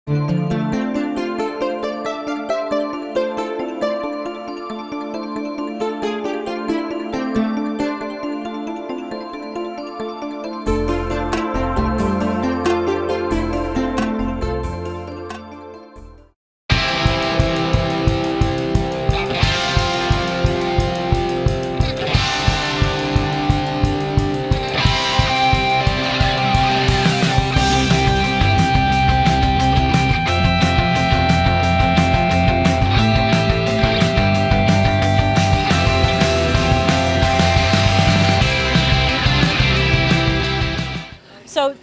So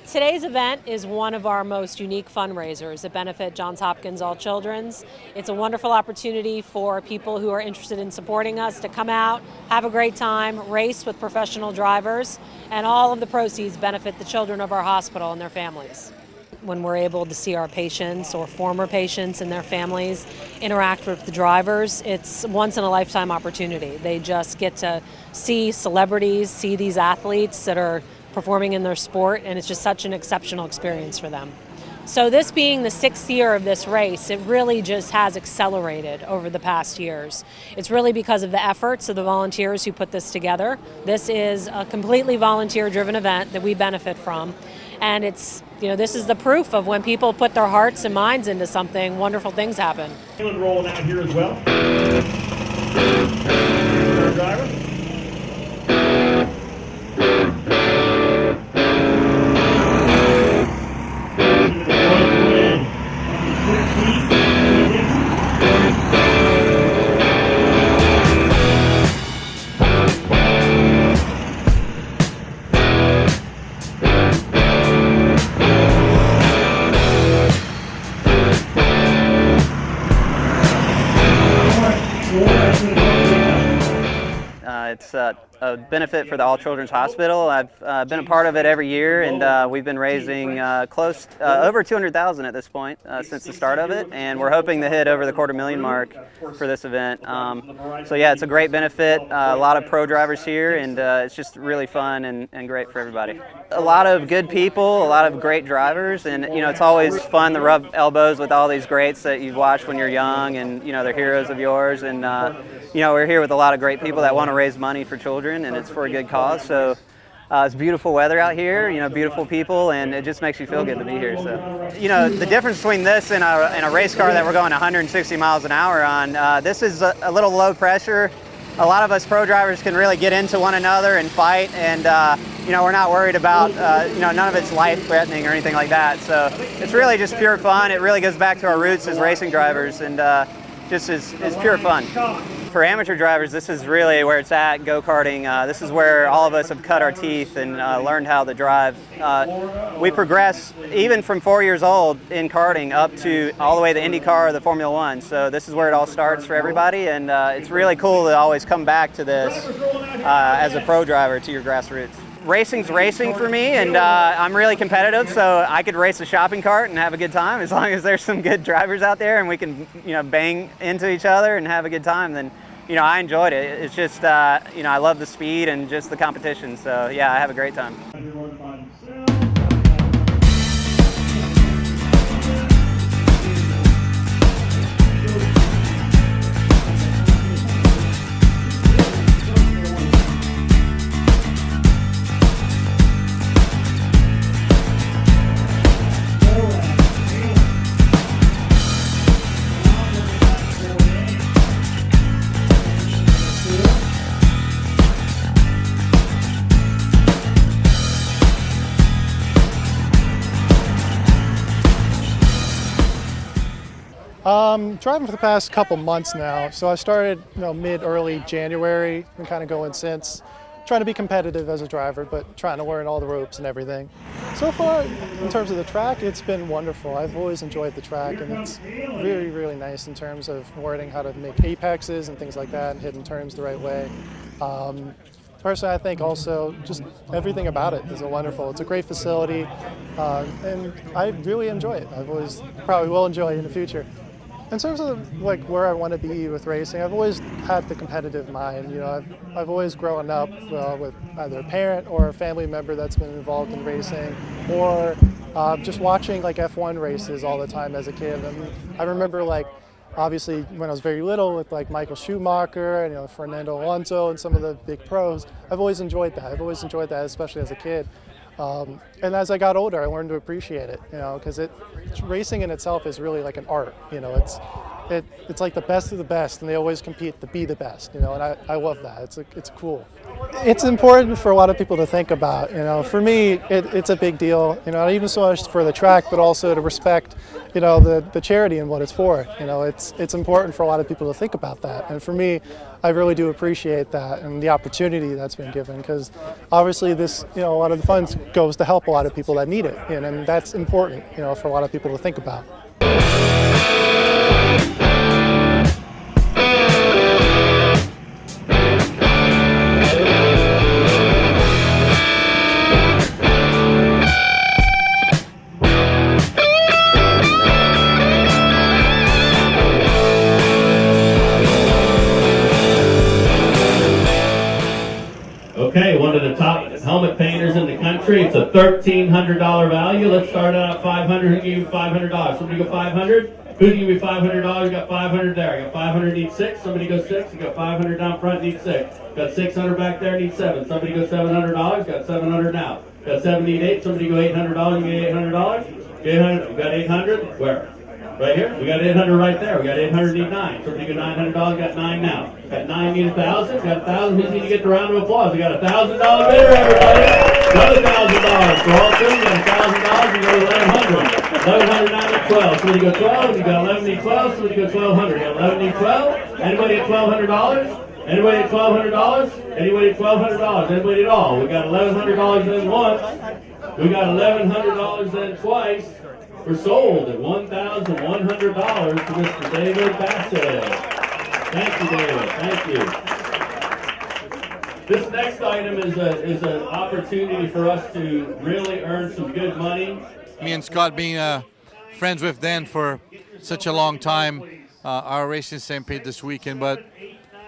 today's event is one of our most unique fundraisers that benefit Johns Hopkins All Children's. It's a wonderful opportunity for people who are interested in supporting us to come out, have a great time, race with professional drivers, and all of the proceeds benefit the children of our hospital and their families. When we're able to see our patients or former patients and their families interact with the drivers, it's once in a lifetime opportunity. They just get to see celebrities, see these athletes that are performing in their sport, and it's just such an exceptional experience for them. So this being the 6th year of this race, it really just has accelerated over the past years. It's really because of the efforts of the volunteers who put this together. This is a completely volunteer-driven event that we benefit from, and it's, this is the proof of when people put their hearts and minds into something, wonderful things happen. Rolling out here as well. Our driver. It's a benefit for the All Children's Hospital. I've been a part of it every year, and we've been raising over $200,000 at this point since the start of it, and we're hoping to hit over the $250,000 mark for this event. So yeah, it's a great benefit. A lot of pro drivers here, and it's just really fun and great for everybody. A lot of good people, a lot of great drivers, and it's always fun to rub elbows with all these greats that you've watched when you're young, and they're heroes of yours. And we're here with a lot of great people that want to raise money for children, and it's for a good cause. So it's beautiful weather out here, beautiful people, and it just makes you feel good to be here. So, the difference between this and a race car that we're going 160 miles an hour on, this is a little low pressure. A lot of us pro drivers can really get into one another and fight, and we're not worried about, none of it's life-threatening or anything like that. So it's really just pure fun. It really goes back to our roots as racing drivers, and just is pure fun. For amateur drivers, this is really where it's at, go-karting. This is where all of us have cut our teeth and learned how to drive. We progress even from 4 years old in karting up to all the way to INDYCAR or the Formula One. So this is where it all starts for everybody, and it's really cool to always come back to this as a pro driver, to your grassroots. Racing's racing for me, and I'm really competitive, so I could race a shopping cart and have a good time. As long as there's some good drivers out there and we can, bang into each other and have a good time, then, I enjoyed it. It's just, I love the speed and just the competition, so yeah, I have a great time. Driving for the past couple months now, so I started mid-early January and kind of going since, trying to be competitive as a driver, but trying to learn all the ropes and everything. So far, in terms of the track, it's been wonderful. I've always enjoyed the track, and it's really, really nice in terms of learning how to make apexes and things like that and hitting turns the right way. Personally, I think also just everything about it is wonderful. It's a great facility, and I really enjoy it. I've always probably will enjoy it in the future. In terms of where I want to be with racing, I've always had the competitive mind. I've always grown up with either a parent or a family member that's been involved in racing, or Just watching like F1 races all the time as a kid. And I remember like obviously when I was very little with like Michael Schumacher and Fernando Alonso and some of the big pros. I've always enjoyed that. I've always enjoyed that, especially as a kid. And as I got older, I learned to appreciate it, because racing in itself is really like an art. It's like the best of the best, and they always compete to be the best. And I love that. It's cool. It's important for a lot of people to think about. For me, it's a big deal. Not even so much for the track, but also to respect, the charity and what it's for. It's important for a lot of people to think about that. And for me, I really do appreciate that and the opportunity that's been given, because obviously this, a lot of the funds goes to help a lot of people that need it, and that's important, for a lot of people to think about. Okay, one of the top helmet painters in the country. It's a $1,300 value. Let's start out at $500. Who give you $500? Somebody go 500. Who give me $500? You got 500 there. You got 500. Need 6. Somebody go 6. You got 500 down front. Need 6. Got 600 back there. Need 7. Somebody go $700. Got 700 now. Got 7. Need 8. Somebody go $800. You get $800. 800. You got 800. Where? Right here? We got 800 right there. We got 800, need 9. Somebody got $900, got 9 now. Got 9, need 1,000. Got 1,000. Who's need to get the round of applause? We got a $1,000 bidder, everybody. Another $1,000. For all three, we got $1,000. We go to 1,100. 1,100 now need 12. Somebody go 12. You got 11, need 12. Somebody go 1,200. You got 11, need 12. Anybody at $1,200? Anybody at $1,200? Anybody at $1,200? Anybody at all? We got $1,100 then once. We got $1,100 then twice. We're sold at $1,100 to Mr. David Bassett. Thank you, David. Thank you. This next item is an opportunity for us to really earn some good money. Me and Scott being friends with Dan for such a long time, our race in St. Pete this weekend, but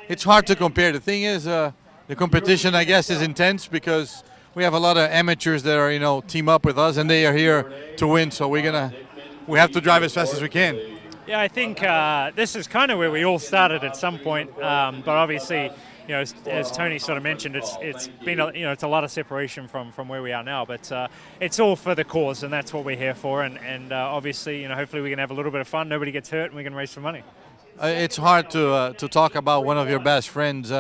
it's hard to compare. The thing is, the competition, I guess, is intense because we have a lot of amateurs that are, team up with us, and they are here to win. So we have to drive as fast as we can. Yeah, I think this is kind of where we all started at some point. But obviously, as Tony sort of mentioned, it's been it's a lot of separation from where we are now. But it's all for the cause, and that's what we're here for. And obviously, hopefully we can have a little bit of fun. Nobody gets hurt, and we can raise some money. It's hard to talk about one of your best friends,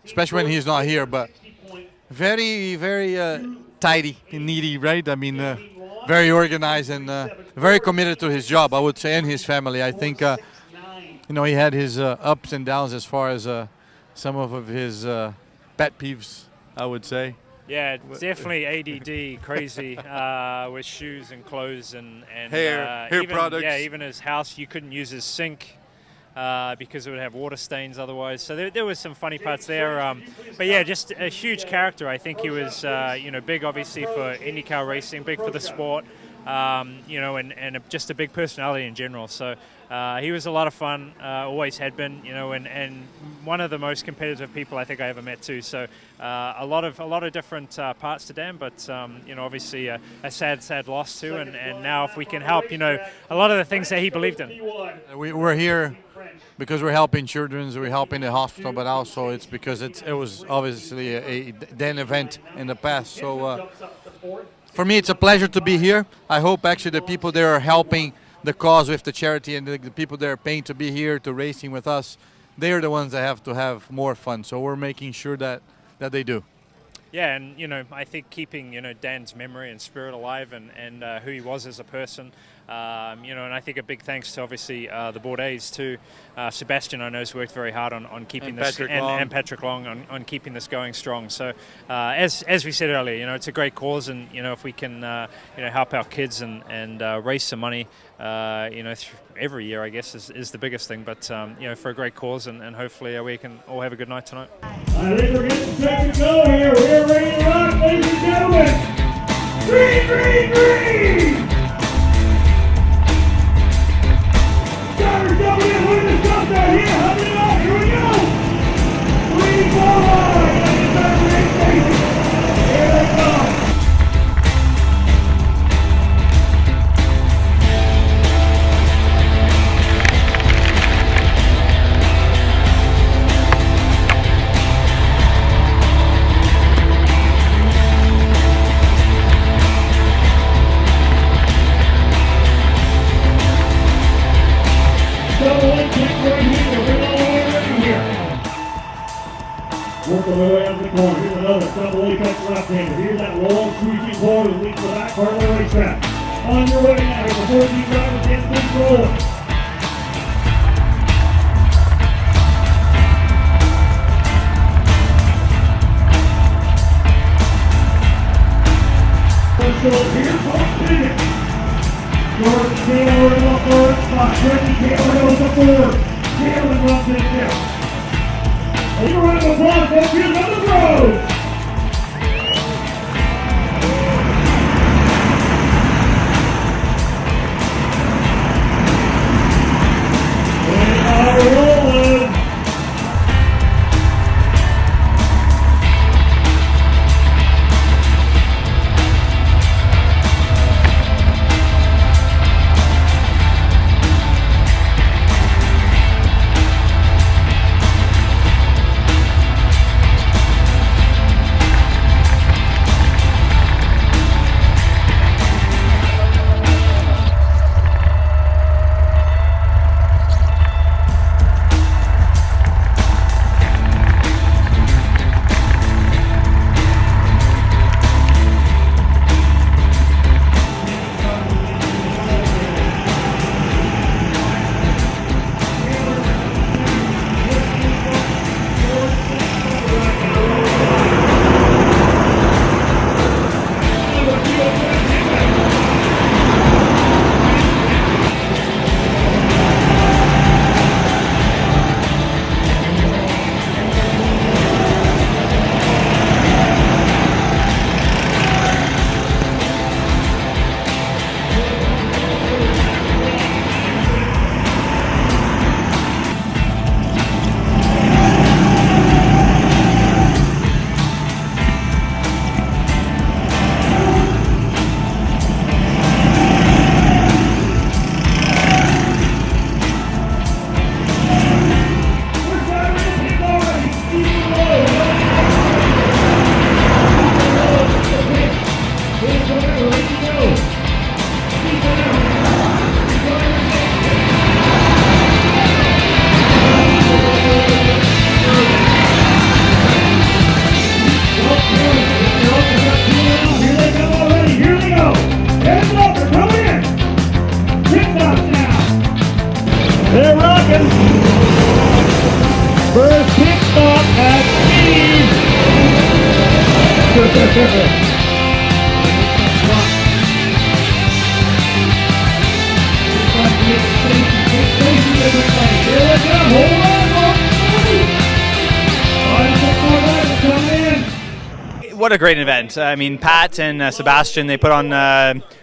especially when he's not here. But very, very tidy and needy, right? I mean, very organized and very committed to his job, I would say, and his family. I think, he had his ups and downs as far as some of his pet peeves, I would say. Yeah, definitely ADD, crazy with shoes and clothes and hair even, products. Yeah, even his house, you couldn't use his sink. Because it would have water stains otherwise. So there was some funny parts there. But yeah, just a huge character. I think he was, big obviously for INDYCAR racing, big for the sport, and just a big personality in general. So he was a lot of fun, always had been, and one of the most competitive people I think I ever met too. So a lot of different parts to Dan, but obviously a sad loss too. And now if we can help, a lot of the things that he believed in. We're here because we're helping children, we're helping the hospital, but also it's because it was obviously a Dan event in the past. So for me, it's a pleasure to be here. I hope actually the people that are helping the cause with the charity and the people that are paying to be here to racing with us, they're the ones that have to have more fun. So we're making sure that they do. Yeah, and I think keeping Dan's memory and spirit alive and who he was as a person, and I think a big thanks to obviously the Board A's too. Sebastian, I know, has worked very hard on keeping and this Patrick Patrick Long on keeping this going strong. So as we said earlier, it's a great cause, and if we can help our kids and raise some money, every year I guess is the biggest thing. But for a great cause, and hopefully we can all have a good night tonight. I think we're getting set to go here. We're ready to rock, ladies and gentlemen. Green, green, green! Drivers, don't get one of the jumps out here. Hug it up. Here we go. Green, forward. Here they come. corner. Here's another double apex left-hander. Here's that long sweeping forward that leads the back part of the racetrack. On your way now, here's the 14 driver, Dan controlling. So here's competition. Jordan Taylor in the third spot. Reggie Taylor goes to fourth. Taylor runs in fifth. A round of applause, folks. Here's on the road. They are rolling. They're rocking. First pit stop at speed. Here we go. Hold on. What a great event. I mean, Pat and Sebastian, they put on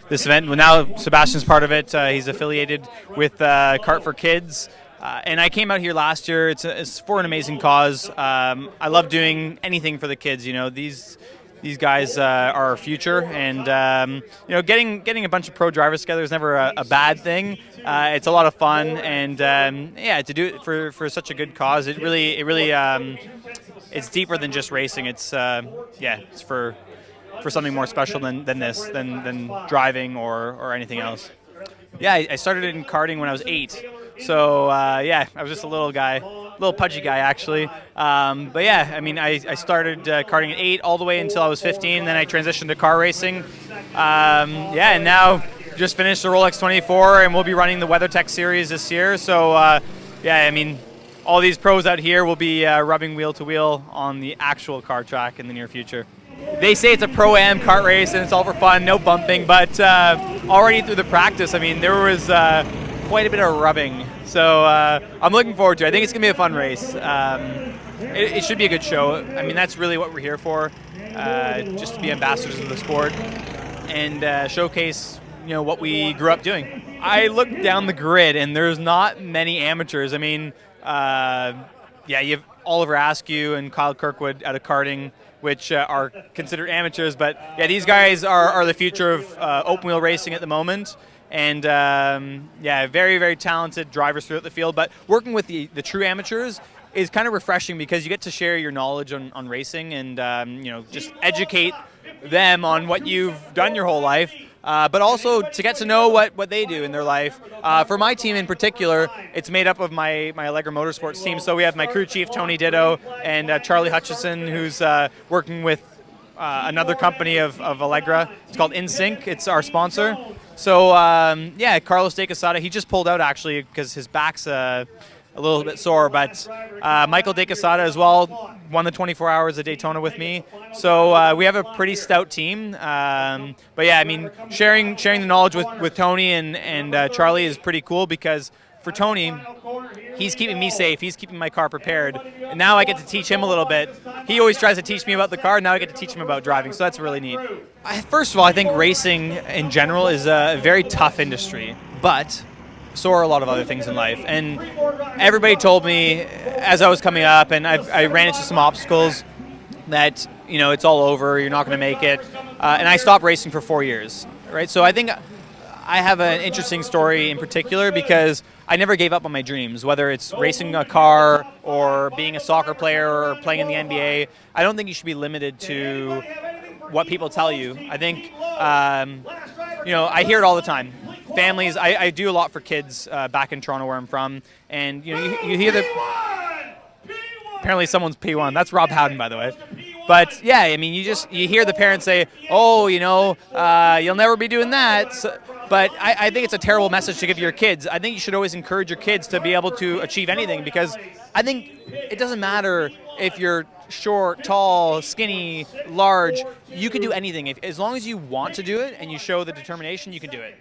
this event. Well, now Sebastian's part of it. He's affiliated with Kart for Kids. And I came out here last year. It's for an amazing cause. I love doing anything for the kids. You know, these guys are our future, and you know, getting a bunch of pro drivers together is never a bad thing. It's a lot of fun, and yeah, to do it for such a good cause, it really it's deeper than just racing. It's yeah, it's for something more special than driving or anything else. Yeah, I started in karting when I was 8. So yeah, I was just a little guy, little pudgy guy actually. But yeah, I mean, I started karting at 8 all the way until I was 15. Then I transitioned to car racing. Yeah, and now just finished the Rolex 24, and we'll be running the WeatherTech series this year. So yeah, I mean, all these pros out here will be rubbing wheel to wheel on the actual car track in the near future. They say it's a Pro-Am kart race and it's all for fun, no bumping, but already through the practice, I mean, there was quite a bit of rubbing. So I'm looking forward to it. I think it's going to be a fun race. It should be a good show. I mean, that's really what we're here for, just to be ambassadors of the sport and showcase, you know, what we grew up doing. I looked down the grid and there's not many amateurs. I mean, yeah, you have Oliver Askew and Kyle Kirkwood out of karting, which are considered amateurs, but yeah, these guys are the future of open wheel racing at the moment, and yeah, very, very talented drivers throughout the field. But working with the true amateurs is kind of refreshing because you get to share your knowledge on racing and you know, just educate them on what you've done your whole life. but also to get to know what they do in their life. For my team in particular, it's made up of my Allegra Motorsports team. So we have my crew chief, Tony Ditto, and Charlie Hutchison, who's working with another company of Allegra. It's called InSync. It's our sponsor. So yeah, Carlos De Quesada, he just pulled out actually because his back's a little bit sore, but Michael De Quesada as well won the 24 Hours of Daytona with me. So we have a pretty stout team. But yeah, I mean, sharing the knowledge with Tony and Charlie is pretty cool because for Tony, he's keeping me safe. He's keeping my car prepared. And now I get to teach him a little bit. He always tries to teach me about the car. Now I get to teach him about driving. So that's really neat. First of all, I think racing in general is a very tough industry, but so are a lot of other things in life. And everybody told me as I was coming up, and I ran into some obstacles, that it's all over, you're not going to make it. And I stopped racing for 4 years, right? So I think I have an interesting story in particular because I never gave up on my dreams, whether it's racing a car or being a soccer player or playing in the NBA. I don't think you should be limited to what people tell you. I think, I hear it all the time. Families, I do a lot for kids back in Toronto where I'm from, and you hear apparently someone's P1. That's Rob Howden, by the way. But yeah, I mean, you hear the parents say, "Oh, you'll never be doing that." So, but I think it's a terrible message to give your kids. I think you should always encourage your kids to be able to achieve anything because I think it doesn't matter if you're short, tall, skinny, large. You can do anything as long as you want to do it and you show the determination. You can do it.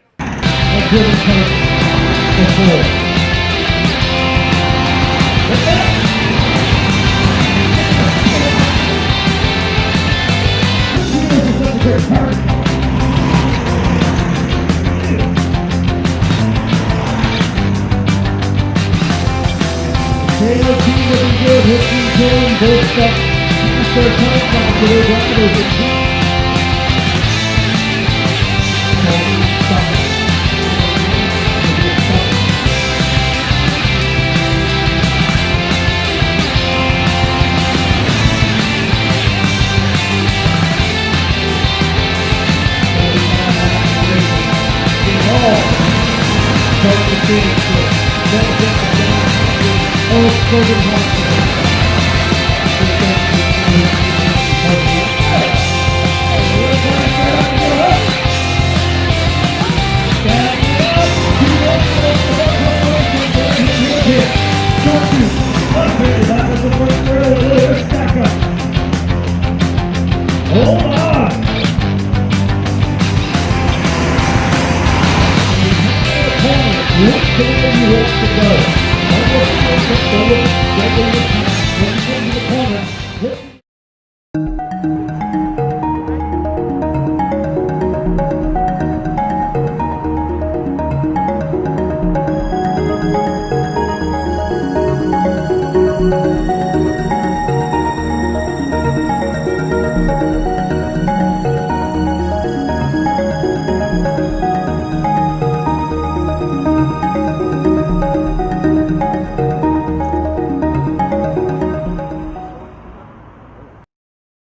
Hold on! Look to where you want to go.